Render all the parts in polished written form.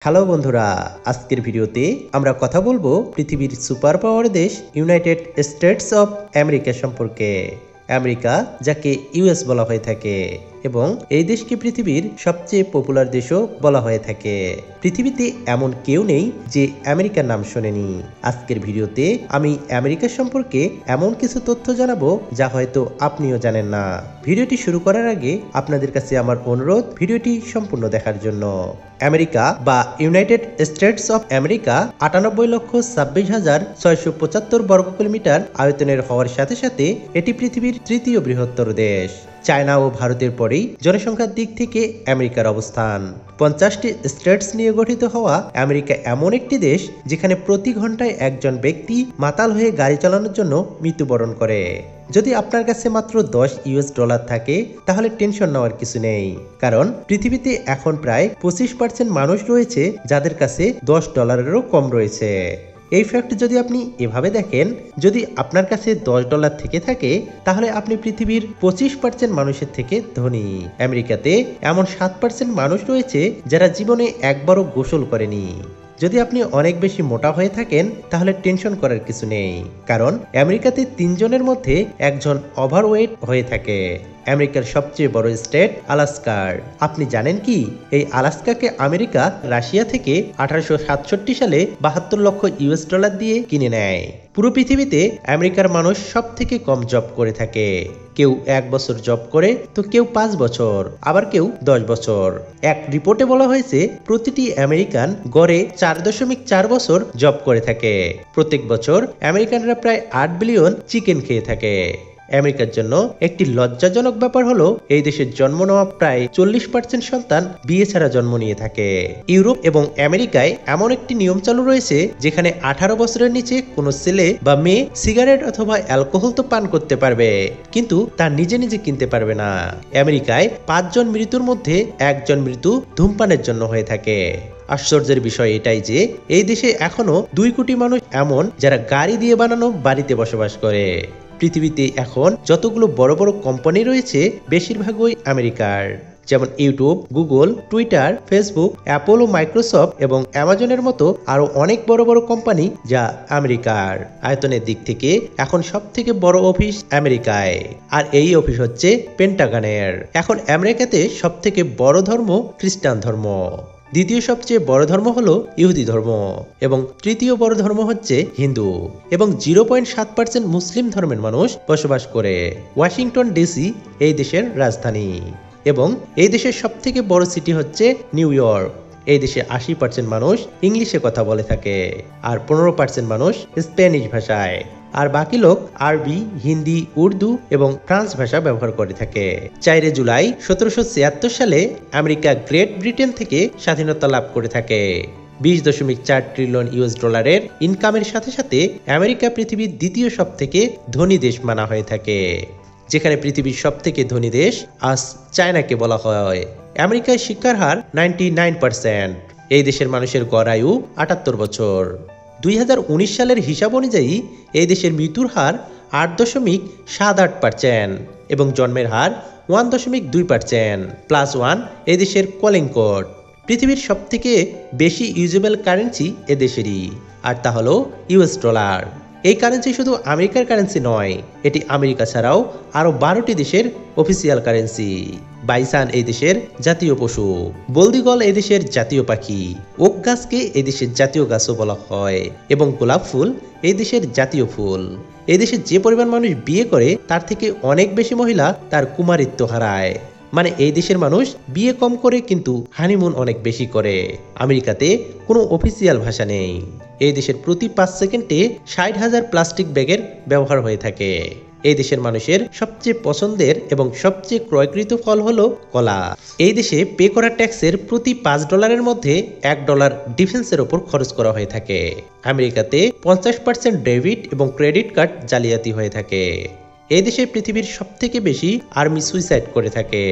Hello বন্ধুরা, আজকের ভিডিওতে আমরা কথা বলবো পৃথিবীর সুপার পাওয়ার দেশ ইউনাইটেড স্টেটস অফ আমেরিকা সম্পর্কে। আমেরিকা, যাকে ইউএস বলা হয়ে থাকে, এবং এই দেশকে পৃথিবীর সবচেয়ে পপুলার দেশও বলা হয়ে থাকে। পৃথিবীতে এমন কেউ নেই যে আমেরিকার নাম শোনেনি। আজকের ভিডিওতে আমি আমেরিকা সম্পর্কে এমন কিছু তথ্য জানাবো যা হয়তো আপনিও জানেন না। ভিডিওটি শুরু করার আগে আপনাদের কাছে আমার অনুরোধ, ভিডিওটি সম্পূর্ণ দেখার জন্য। আমেরিকা বা ইউনাইটেড স্টেটস অফ আমেরিকা 98,26,675 বর্গ কিলোমিটার আয়তনের হওয়ার সাথে সাথে এটি পৃথিবীর তৃতীয় বৃহত্তর দেশ। চায়না ও ভারতের পরেই জনসংখ্যার দিক থেকে আমেরিকার অবস্থান। 50টি স্টেটস নিয়ে গঠিত হওয়া আমেরিকা এমন একটি দেশ যেখানে প্রতি ঘন্টায় একজন ব্যক্তি মাতাল হয়ে গাড়ি চালানোর জন্য মৃত্যুবরণ করে। যদি আপনার কাছে মাত্র $10 থাকে তাহলে টেনশন নেওয়ার কিছু নেই, কারণ পৃথিবীতে এখন প্রায় 25% মানুষ রয়েছে যাদের কাছে $10-এরও কম রয়েছে। এই ফ্যাক্ট যদি আপনি এভাবে দেখেন, যদি আপনার কাছে $10 থেকে থাকে তাহলে আপনি পৃথিবীর 25% মানুষের থেকে ধনী। আমেরিকাতে এমন 7% মানুষ রয়েছে যারা জীবনে একবারও গোসল করেনি। যদি আপনি অনেক বেশি মোটা হয়ে থাকেন তাহলে টেনশন করার কিছু নেই, কারণ আমেরিকাতে 3 জনের মধ্যে একজন ওভারওয়েট হয়ে থাকে। আমেরিকার সবচেয়ে বড় স্টেট আলাস্কার। আপনি জানেন কি, এই আলাস্কাকে আমেরিকা রাশিয়া থেকে 1867 সালে $72 লক্ষ দিয়ে কিনে নেয়। পুরো পৃথিবীতে আমেরিকার মানুষ সব থেকে কম জব করে থাকে। কেউ 1 বছর জব করে তো কেউ 5 বছর, আবার কেউ 10 বছর। এক রিপোর্টে বলা হয়েছে প্রতিটি আমেরিকান গড়ে 4.4 বছর জব করে থাকে। প্রত্যেক বছর আমেরিকানরা প্রায় 8 বিলিয়ন চিকেন খেয়ে থাকে। আমেরিকার জন্য একটি লজ্জাজনক ব্যাপার হলো এই দেশের জন্ম নেওয়া প্রায় 40% সন্তান বিয়ে ছাড়া জন্ম নিয়ে থাকে। ইউরোপ এবং আমেরিকায় এমন একটি নিয়ম চালু রয়েছে যেখানে 18 বছরের নিচে কোনো ছেলে বা মেয়ে সিগারেট অথবা অ্যালকোহল তো পান করতে পারবে, কিন্তু তার নিজে নিজে কিনতে পারবে না। আমেরিকায় 5 জন মৃত্যুর মধ্যে 1 জন মৃত্যু ধূমপানের জন্য হয়ে থাকে। আশ্চর্যের বিষয় এটাই যে এই দেশে এখনো 2 কোটি মানুষ এমন যারা গাড়ি দিয়ে বানানো বাড়িতে বসবাস করে। পৃথিবীতে এখন যতগুলো বড় বড় কোম্পানি রয়েছে বেশিরভাগই আমেরিকার, যেমন YouTube, Google, Twitter, Facebook, Apple ও মাইক্রোসফট এবং অ্যামাজনের মতো আরো অনেক বড় বড় কোম্পানি যা আমেরিকার। আয়তনের দিক থেকে এখন সব থেকে বড় অফিস আমেরিকায়, আর এই অফিস হচ্ছে পেন্টাগনের। এখন আমেরিকাতে সব থেকে বড় ধর্ম খ্রিস্টান ধর্ম, দ্বিতীয় সবচেয়ে বড় ধর্ম হলো ইহুদি ধর্ম, এবং তৃতীয় বড় ধর্ম হচ্ছে হিন্দু, এবং 0.7% মুসলিম ধর্মের মানুষ বসবাস করে। ওয়াশিংটন ডিসি এই দেশের রাজধানী, এবং এই দেশের সবথেকে বড় সিটি হচ্ছে নিউ ইয়র্ক। এই দেশে 80% মানুষ ইংলিশে কথা বলে থাকে, আর 15% মানুষ স্প্যানিশ ভাষায়, আর বাকি লোক আরবি, হিন্দি, উর্দু এবং ফ্রান্স ভাষা ব্যবহার করে থাকে। 4 জুলাই 1776 সালে আমেরিকা গ্রেট ব্রিটেন থেকে স্বাধীনতা লাভ করে থাকে। $20.4 ট্রিলিয়ন ইনকামের সাথে সাথে আমেরিকা পৃথিবীর দ্বিতীয় সব থেকে ধনী দেশ মানা হয়ে থাকে, যেখানে পৃথিবীর সব থেকে ধনী দেশ আজ চায়নাকে বলা হয়। আমেরিকায় শিক্ষার হার 99%। এই দেশের মানুষের গড় আয়ু 78 বছর। 2019 সালের হিসাব অনুযায়ী এই দেশের মৃত্যুর হার 8.78% এবং জন্মের হার 1.2%। +1 এই দেশের কলিং কোড। পৃথিবীর সব থেকে বেশি ইউজেবল কারেন্সি এদেশেরই, আর তা হলো US ডলার। এই কারেন্সি শুধু আমেরিকার কারেন্সি নয়, এটি আমেরিকা ছাড়াও আরো 12টি দেশের অফিসিয়াল কারেন্সি। বাইসান এই দেশের জাতীয় পশু, বলদিগল এই দেশের জাতীয় পাখি, ওক গাছকে এই দেশের জাতীয় গাছও বলা হয়, এবং গোলাপ ফুল এই দেশের জাতীয় ফুল। এই দেশে যে পরিমাণ মানুষ বিয়ে করে তার থেকে অনেক বেশি মহিলা তার কুমারিত্ব হারায়। মানে এই দেশের মানুষ বিয়ে কম করে কিন্তু হানিমুন অনেক বেশি করে। আমেরিকাতে কোনো অফিসিয়াল ভাষা নেই। এই দেশের প্রতি 5 সেকেন্ডে 60,000 প্লাস্টিক ব্যাগের ব্যবহার হয়ে থাকে। এই দেশের মানুষের সবচেয়ে পছন্দের এবং সবচেয়ে ক্রয়কৃত ফল হলো কলা। এই দেশে পে করা ট্যাক্সের প্রতি $5 মধ্যে $1 ডিফেন্সের ওপর খরচ করা হয়ে থাকে। আমেরিকাতে 50% ডেবিট এবং ক্রেডিট কার্ড জালিয়াতি হয়ে থাকে। এই দেশে পৃথিবীর সব থেকে বেশি আর্মি সুইসাইড করে থাকে,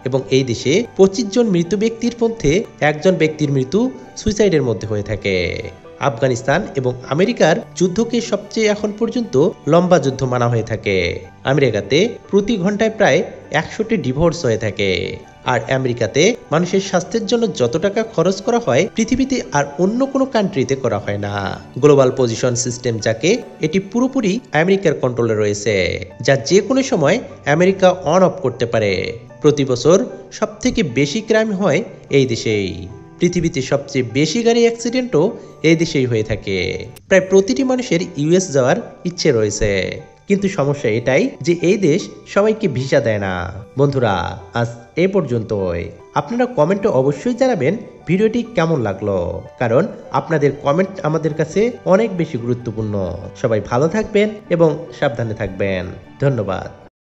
এবং এই দেশে 25 জন মৃত ব্যক্তির মধ্যে 1 জন ব্যক্তির মৃত্যু সুইসাইডের মধ্যে হয়ে থাকে। আফগানিস্তান এবং আমেরিকার যুদ্ধকে সবচেয়ে এখন পর্যন্ত লম্বা যুদ্ধ মানা হয়ে থাকে। আমেরিকাতে প্রতি ঘন্টায় প্রায় 100টি ডিভোর্স হয়ে থাকে, আর আমেরিকাতে মানুষের স্বাস্থ্যের জন্য যত টাকা খরচ করা হয় পৃথিবীতে আর অন্য কোনো কান্ট্রিতে করা হয় না। গ্লোবাল পজিশন সিস্টেম যাকে, এটি পুরোপুরি আমেরিকার কন্ট্রোলে রয়েছে, যা যে কোনো সময় আমেরিকা অন অফ করতে পারে। প্রতি বছর সবথেকে বেশি ক্রাইম হয় এই দেশেই। পৃথিবীতে সবচেয়ে বেশি গাড়ি অ্যাক্সিডেন্টও এই দেশেই হয়ে থাকে। প্রায় প্রতিটি মানুষের ইউএস যাওয়ার ইচ্ছে রয়েছে, কিন্তু সমস্যা এটাই যে এই দেশ সবাইকে ভিসা দেয় না। বন্ধুরা, আজ এই পর্যন্তই। আপনারা কমেন্টে অবশ্যই জানাবেন ভিডিওটি কেমন লাগলো, কারণ আপনাদের কমেন্ট আমাদের কাছে অনেক বেশি গুরুত্বপূর্ণ। সবাই ভালো থাকবেন এবং সাবধানে থাকবেন। ধন্যবাদ।